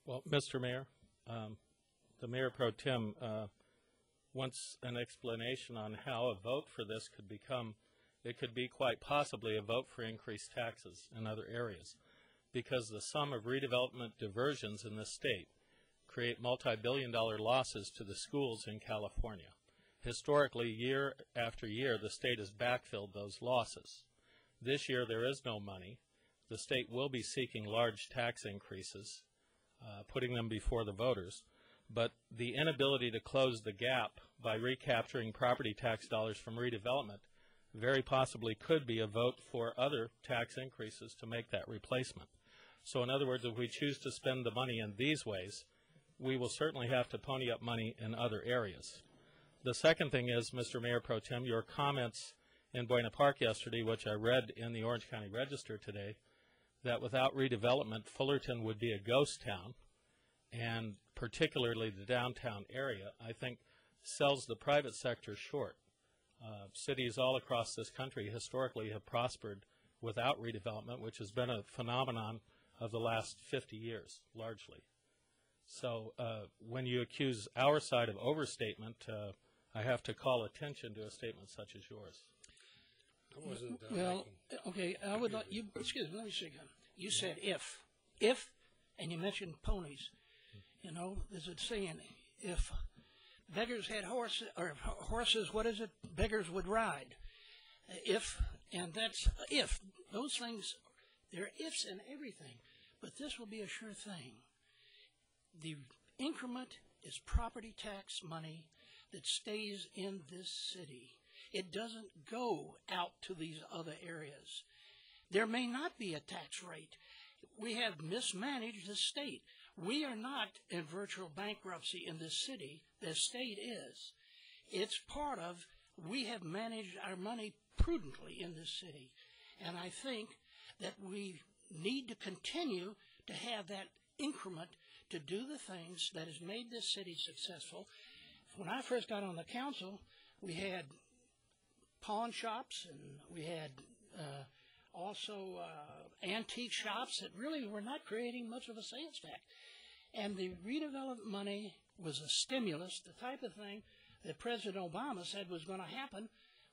Well, Mr. Mayor, the Mayor Pro Tem wants an explanation on how a vote for this could become, it could be quite possibly a vote for increased taxes in other areas, because the sum of redevelopment diversions in this state create multi-billion-dollar losses to the schools in California. Historically, year after year, the state has backfilled those losses. This year, there is no money. The state will be seeking large tax increases, putting them before the voters. But the inability to close the gap by recapturing property tax dollars from redevelopment very possibly could be a vote for other tax increases to make that replacement. So in other words, if we choose to spend the money in these ways, we will certainly have to pony up money in other areas. The second thing is, Mr. Mayor Pro Tem, your comments in Buena Park yesterday, which I read in the Orange County Register today, that without redevelopment, Fullerton would be a ghost town, and particularly the downtown area, I think sells the private sector short. Cities all across this country historically have prospered without redevelopment, which has been a phenomenon of the last 50 years, largely. So when you accuse our side of overstatement, I have to call attention to a statement such as yours. Well, okay, I would like you, excuse me, let me see again. You said if, and you mentioned ponies. You know, there's a saying, if beggars had horses, what is it? Beggars would ride. If, and that's if. Those things, there are ifs in everything, but this will be a sure thing. The increment is property tax money that stays in this city. It doesn't go out to these other areas. There may not be a tax rate. We have mismanaged the state. We are not in virtual bankruptcy in this city. The state is. It's part of, we have managed our money prudently in this city. And I think that we need to continue to have that increment to do the things that has made this city successful. When I first got on the council, we had pawn shops, and we had also antique shops that really were not creating much of a sales tax. And the redevelopment money was a stimulus, the type of thing that President Obama said was going to happen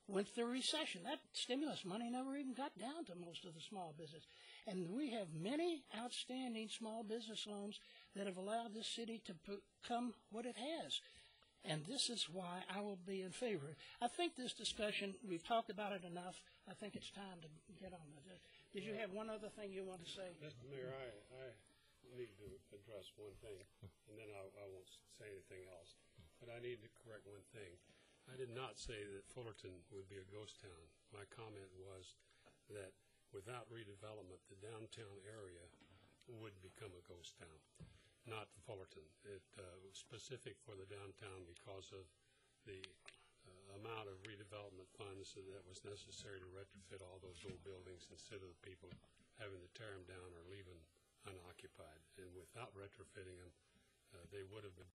with the recession. That stimulus money never even got down to most of the small business. And we have many outstanding small business loans that have allowed this city to become what it has. And this is why I will be in favor. I think this discussion, we've talked about it enough. I think it's time to get on with it. Did you have one other thing you want to say? Mr. Mayor, I need to address one thing, and then I won't say anything else. But I need to correct one thing. I did not say that Fullerton would be a ghost town. My comment was that without redevelopment, the downtown area would become a ghost town. Not Fullerton. It was specific for the downtown because of the amount of redevelopment funds that was necessary to retrofit all those old buildings instead of the people having to tear them down or leave them unoccupied. And without retrofitting them, they would have been